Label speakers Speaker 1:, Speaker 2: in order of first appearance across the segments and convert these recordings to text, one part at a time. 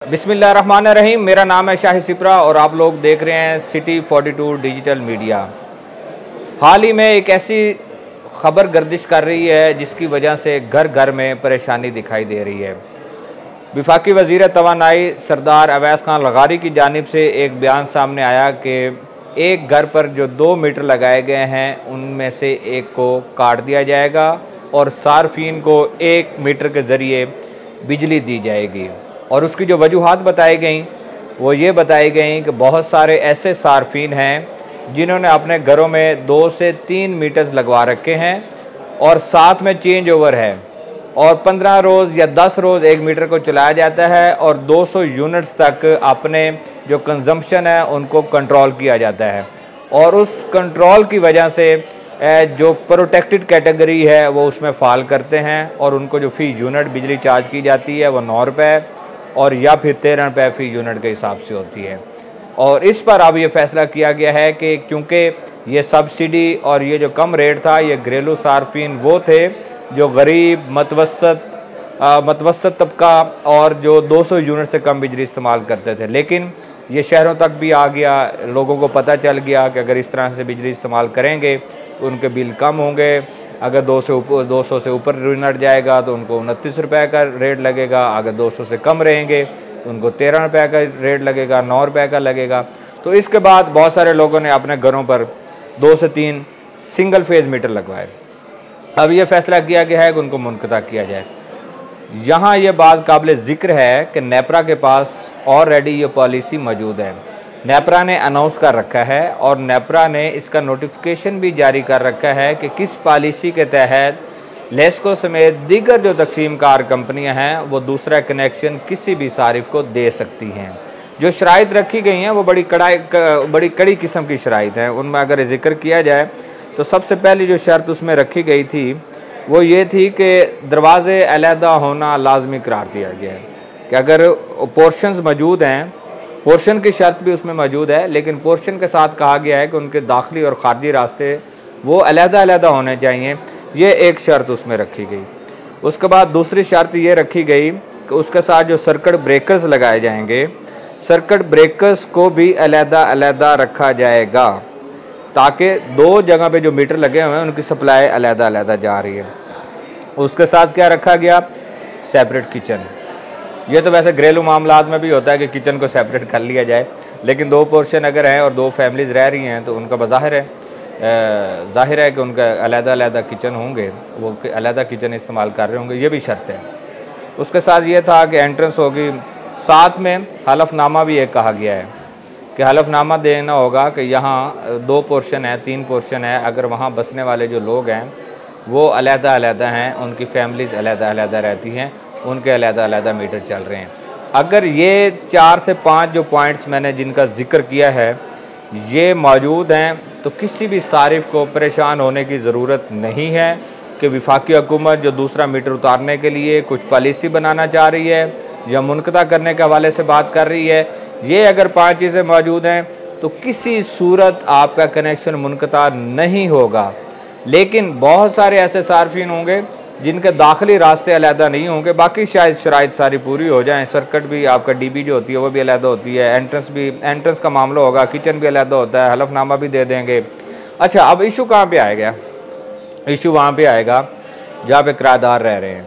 Speaker 1: बिस्मिल्लाहिर्रहमानिर्रहीम। मेरा नाम है शाहिद सिपरा और आप लोग देख रहे हैं सिटी 42 डिजिटल मीडिया। हाल ही में एक ऐसी खबर गर्दिश कर रही है जिसकी वजह से घर घर में परेशानी दिखाई दे रही है। वफाकी वज़ीर तवानाई सरदार अवैस खान लगारी की जानिब से एक बयान सामने आया कि एक घर पर जो 2 मीटर लगाए गए हैं उनमें से एक को काट दिया जाएगा और सार्फिन को 1 मीटर के ज़रिए बिजली दी जाएगी। और उसकी जो वजूहात बताई गई वो ये बताई गई कि बहुत सारे ऐसे सार्फिन हैं जिन्होंने अपने घरों में 2 से 3 मीटर्स लगवा रखे हैं और साथ में चेंज ओवर है और 15 रोज़ या 10 रोज़ 1 मीटर को चलाया जाता है और 200 यूनिट्स तक अपने जो कंजम्पशन है उनको कंट्रोल किया जाता है। और उस कंट्रोल की वजह से जो प्रोटेक्टेड कैटेगरी है वो उसमें फ़ाल करते हैं और उनको जो फ़ी यूनिट बिजली चार्ज की जाती है वो 9 रुपये और या फिर 13 रुपये फ़ी यूनिट के हिसाब से होती है। और इस पर अब ये फ़ैसला किया गया है कि क्योंकि ये सब्सिडी और ये जो कम रेट था ये घरेलू सार्फिन वो थे जो गरीब मतवसत तबका और जो 200 यूनिट से कम बिजली इस्तेमाल करते थे। लेकिन ये शहरों तक भी आ गया, लोगों को पता चल गया कि अगर इस तरह से बिजली इस्तेमाल करेंगे तो उनके बिल कम होंगे। अगर 200 से ऊपर यूनिट जाएगा तो उनको 29 रुपये का रेट लगेगा, अगर 200 से कम रहेंगे तो उनको 13 रुपये का रेट लगेगा, 9 रुपये का लगेगा। तो इसके बाद बहुत सारे लोगों ने अपने घरों पर 2 से 3 सिंगल फेज मीटर लगवाए। अब ये फैसला किया गया है कि उनको मुनक़ता किया जाए। यहाँ ये बात काबिल ज़िक्र है कि नेपरा के पास ऑलरेडी ये पॉलिसी मौजूद है। नेपरा ने अनाउंस कर रखा है और नेपरा ने इसका नोटिफिकेशन भी जारी कर रखा है कि किस पॉलिसी के तहत लेस्को समेत दीगर जो तकसीम कार कंपनियां हैं वो दूसरा कनेक्शन किसी भी सारिफ को दे सकती हैं। जो शराइत रखी गई हैं वो बड़ी कड़ी किस्म की शराइत हैं। उनमें अगर जिक्र किया जाए तो सबसे पहली जो शर्त उसमें रखी गई थी वो ये थी कि दरवाज़े अलहदा होना लाजमी करार दिया गया है कि अगर पोर्शंस मौजूद हैं, पोर्शन की शर्त भी उसमें मौजूद है, लेकिन पोर्शन के साथ कहा गया है कि उनके दाखिली और खारजी रास्ते वो अलहदा होने चाहिए। ये एक शर्त उसमें रखी गई। उसके बाद दूसरी शर्त ये रखी गई कि उसके साथ जो सर्किट ब्रेकर्स लगाए जाएंगे, सर्किट ब्रेकर्स को भी अलहदा रखा जाएगा ताकि 2 जगह पे जो मीटर लगे हुए हैं उनकी सप्लाई अलहदा जा रही है। उसके साथ क्या रखा गया? Separate kitchen. ये तो वैसे घरेलू मामलात में भी होता है कि किचन को सेपरेट कर लिया जाए, लेकिन 2 पोर्शन अगर हैं और 2 फैमिलीज़ रह रही हैं तो उनका ज़ाहिर है कि उनका अलहदा किचन होंगे, वो अलहदा किचन इस्तेमाल कर रहे होंगे। ये भी शर्त है। उसके साथ ये था कि एंट्रेंस होगी, साथ में हलफनामा भी एक कहा गया है कि हलफनामा देना होगा कि यहाँ 2 पोर्शन है, 3 पोर्शन है, अगर वहाँ बसने वाले जो लोग हैं वो अलहदा हैं, उनकी फैमिलीज़ अलहदा रहती हैं, उनके अलहदा मीटर चल रहे हैं। अगर ये 4 से 5 जो पॉइंट्स मैंने जिनका जिक्र किया है ये मौजूद हैं तो किसी भी सारिफ को परेशान होने की ज़रूरत नहीं है कि वफाकी हुकूमत जो दूसरा मीटर उतारने के लिए कुछ पॉलिसी बनाना चाह रही है या मुनक़ता करने के हवाले से बात कर रही है। ये अगर 5 चीज़ें मौजूद हैं तो किसी सूरत आपका कनेक्शन मुनक़ता नहीं होगा। लेकिन बहुत सारे ऐसे सार्फिन होंगे जिनके दाखिली रास्ते अलहदा नहीं होंगे, बाकी शायद शराइत सारी पूरी हो जाएं। सर्किट भी आपका डीबी जो होती है वो भी अलहदा होती है, एंट्रेंस का मामला होगा, किचन भी अलहदा होता है, हलफनामा भी दे देंगे। अच्छा, अब इशू कहाँ पे आएगा? इशू वहाँ पे आएगा जहाँ पे किराएदार रह रहे हैं,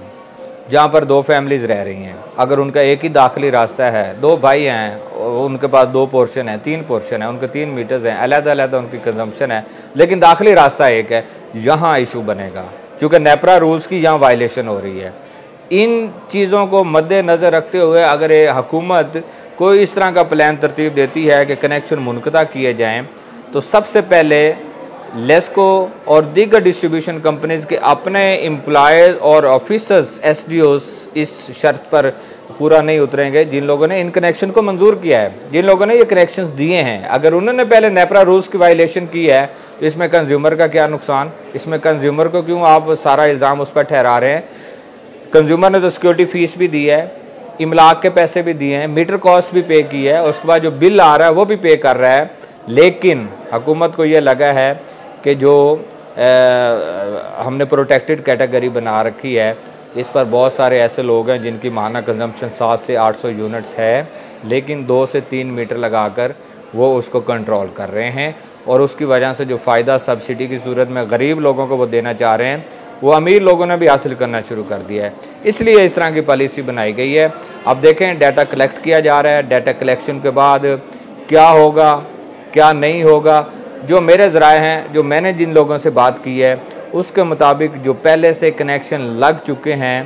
Speaker 1: जहाँ पर 2 फैमिलीज़ रह रही हैं। अगर उनका एक ही दाखिली रास्ता है, 2 भाई हैं, उनके पास 2 पोर्शन है, 3 पोर्शन है, उनके 3 मीटर्स हैं, अलहदा उनकी कंजम्पशन है, लेकिन दाखिली रास्ता एक है, यहाँ इशू बनेगा क्योंकि नेपरा रूल्स की यहाँ वायलेशन हो रही है। इन चीज़ों को मद्देनज़र रखते हुए अगर ये हुकूमत कोई इस तरह का प्लान तरतीब देती है कि कनेक्शन मुनक़ता किए जाएँ तो सबसे पहले लेस्को और दीगर डिस्ट्रीब्यूशन कंपनीज़ के अपने एम्प्लॉयज़ और ऑफिसर्स SDOs इस शर्त पर पूरा नहीं उतरेंगे जिन लोगों ने इन कनेक्शन को मंजूर किया है, जिन लोगों ने ये कनेक्शंस दिए हैं। अगर उन्होंने पहले नेपरा रूल्स की वायलेशन की है तो इसमें कंज्यूमर का क्या नुकसान? इसमें कंज्यूमर को क्यों आप सारा इल्ज़ाम उस पर ठहरा रहे हैं? कंज्यूमर ने तो सिक्योरिटी फ़ीस भी दी है, इमलाक के पैसे भी दिए हैं, मीटर कॉस्ट भी पे की है, उसके बाद जो बिल आ रहा है वो भी पे कर रहा है। लेकिन हुकूमत को ये लगा है कि जो हमने प्रोटेक्टेड कैटेगरी बना रखी है इस पर बहुत सारे ऐसे लोग हैं जिनकी माहाना कंजम्पशन 700 से 800 यूनिट्स है, लेकिन 2 से 3 मीटर लगाकर वो उसको कंट्रोल कर रहे हैं और उसकी वजह से जो फ़ायदा सब्सिडी की सूरत में गरीब लोगों को वो देना चाह रहे हैं, वो अमीर लोगों ने भी हासिल करना शुरू कर दिया है। इसलिए इस तरह की पॉलिसी बनाई गई है। अब देखें, डाटा कलेक्ट किया जा रहा है, डाटा कलेक्शन के बाद क्या होगा क्या नहीं होगा। जो मेरे ज़राए हैं, जो मैंने जिन लोगों से बात की है, उसके मुताबिक जो पहले से कनेक्शन लग चुके हैं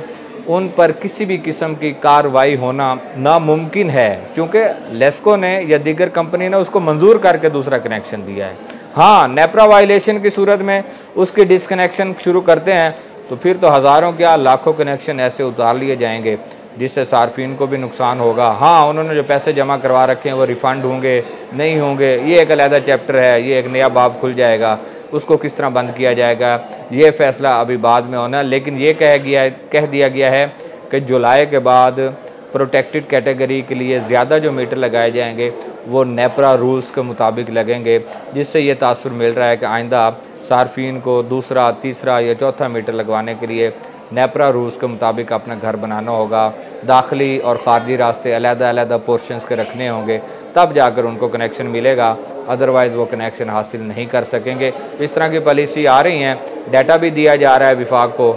Speaker 1: उन पर किसी भी किस्म की कार्रवाई होना नामुमकिन है, क्योंकि लेस्को ने या दीगर कंपनी ने उसको मंजूर करके दूसरा कनेक्शन दिया है। हाँ, नेपरा वायलेशन की सूरत में उसके डिसकनेक्शन शुरू करते हैं तो फिर तो हज़ारों क्या लाखों कनेक्शन ऐसे उतार लिए जाएंगे जिससे सार्फिन को भी नुकसान होगा। हाँ, उन्होंने जो पैसे जमा करवा रखे हैं वो रिफ़ंड होंगे नहीं होंगे, ये एक अलग चैप्टर है, ये एक नया बाब खुल जाएगा। उसको किस तरह बंद किया जाएगा ये फ़ैसला अभी बाद में होना। लेकिन ये कह दिया गया है कि जुलाई के बाद प्रोटेक्टेड कैटेगरी के लिए ज़्यादा जो मीटर लगाए जाएंगे वो नेपरा रूल्स के मुताबिक लगेंगे, जिससे ये तासुर मिल रहा है कि आइंदा सार्फिन को दूसरा, तीसरा या चौथा मीटर लगवाने के लिए नेपरा रूल्स के मुताबिक अपना घर बनाना होगा। दाखिली और ख़ारजी रास्ते अलग-अलग पोर्शंस के रखने होंगे, तब जाकर उनको कनेक्शन मिलेगा, अदरवाइज़ वो कनेक्शन हासिल नहीं कर सकेंगे। इस तरह की पॉलिसी आ रही हैं। डाटा भी दिया जा रहा है विफाक को,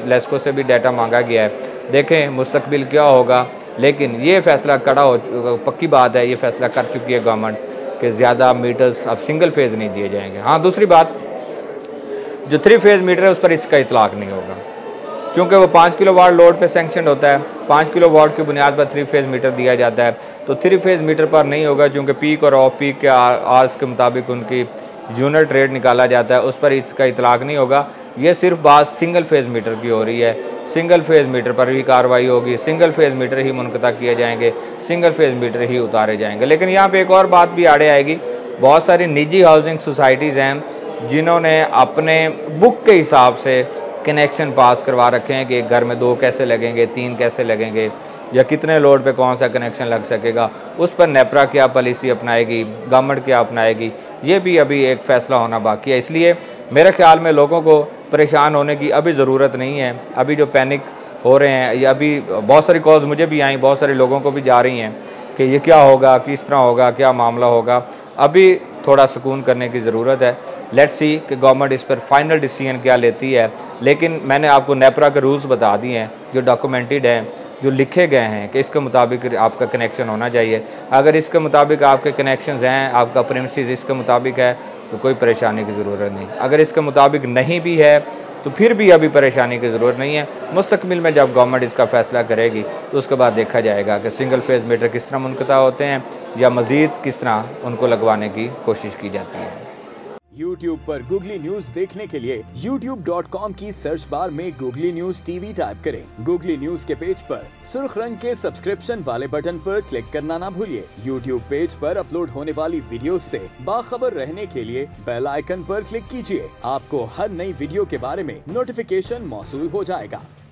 Speaker 1: लेस्को से भी डाटा मांगा गया है। देखें मुस्तकबिल क्या होगा, लेकिन ये फ़ैसला पक्की बात है, ये फ़ैसला कर चुकी है गवर्नमेंट कि ज़्यादा मीटर्स अब सिंगल फेज़ नहीं दिए जाएंगे। हाँ, दूसरी बात, जो 3 फेज़ मीटर है उस पर इसका इतलाक़ नहीं होगा, क्योंकि वो 5 किलोवाट लोड पे सैंक्शन होता है। 5 किलोवाट की बुनियाद पर 3 फेज़ मीटर दिया जाता है, तो 3 फेज़ मीटर पर नहीं होगा, क्योंकि पीक और ऑफ पीक के आवर्स के मुताबिक उनकी यूनिट रेट निकाला जाता है, उस पर इसका इतलाक़ नहीं होगा। ये सिर्फ बात सिंगल फेज़ मीटर की हो रही है। सिंगल फेज़ मीटर पर भी कार्रवाई होगी, सिंगल फेज़ मीटर ही मुनक़ता किए जाएंगे, सिंगल फेज़ मीटर ही उतारे जाएंगे। लेकिन यहाँ पे एक और बात भी आड़े आएगी, बहुत सारी निजी हाउसिंग सोसाइटीज़ हैं जिन्होंने अपने बुक के हिसाब से कनेक्शन पास करवा रखे हैं कि एक घर में 2 कैसे लगेंगे, 3 कैसे लगेंगे, या कितने लोड पे कौन सा कनेक्शन लग सकेगा। उस पर नेपरा क्या पॉलिसी अपनाएगी, गवर्नमेंट क्या अपनाएगी, ये भी अभी एक फ़ैसला होना बाकी है। इसलिए मेरे ख्याल में लोगों को परेशान होने की अभी ज़रूरत नहीं है। अभी जो पैनिक हो रहे हैं, या अभी बहुत सारी कॉल्स मुझे भी आई, बहुत सारे लोगों को भी जा रही हैं कि ये क्या होगा, किस तरह होगा, क्या मामला होगा। अभी थोड़ा सुकून करने की ज़रूरत है। लेट्स सी कि गवर्नमेंट इस पर फाइनल डिसीजन क्या लेती है। लेकिन मैंने आपको नेपरा के रूल्स बता दिए हैं, जो डॉक्यूमेंटेड हैं, जो लिखे गए हैं कि इसके मुताबिक आपका कनेक्शन होना चाहिए। अगर इसके मुताबिक आपके कनेक्शंस हैं, आपका प्रीमिसेस इसके मुताबिक है, तो कोई परेशानी की ज़रूरत नहीं। अगर इसके मुताबिक नहीं भी है तो फिर भी अभी परेशानी की ज़रूरत नहीं है। मुस्तकबिल में जब गवर्नमेंट इसका फ़ैसला करेगी तो उसके बाद देखा जाएगा कि सिंगल फेज़ मीटर किस तरह मुनक़ता होते हैं या मज़ीद किस तरह उनको लगवाने की कोशिश की जाती है।
Speaker 2: YouTube पर गूगली न्यूज देखने के लिए youtube.com की सर्च बार में गूगली न्यूज टीवी टाइप करें। गूगली न्यूज के पेज पर सुर्ख रंग के सब्सक्रिप्शन वाले बटन पर क्लिक करना ना भूलिए। YouTube पेज पर अपलोड होने वाली वीडियोस से बाखबर रहने के लिए बेल आइकन पर क्लिक कीजिए। आपको हर नई वीडियो के बारे में नोटिफिकेशन मौसूल हो जाएगा।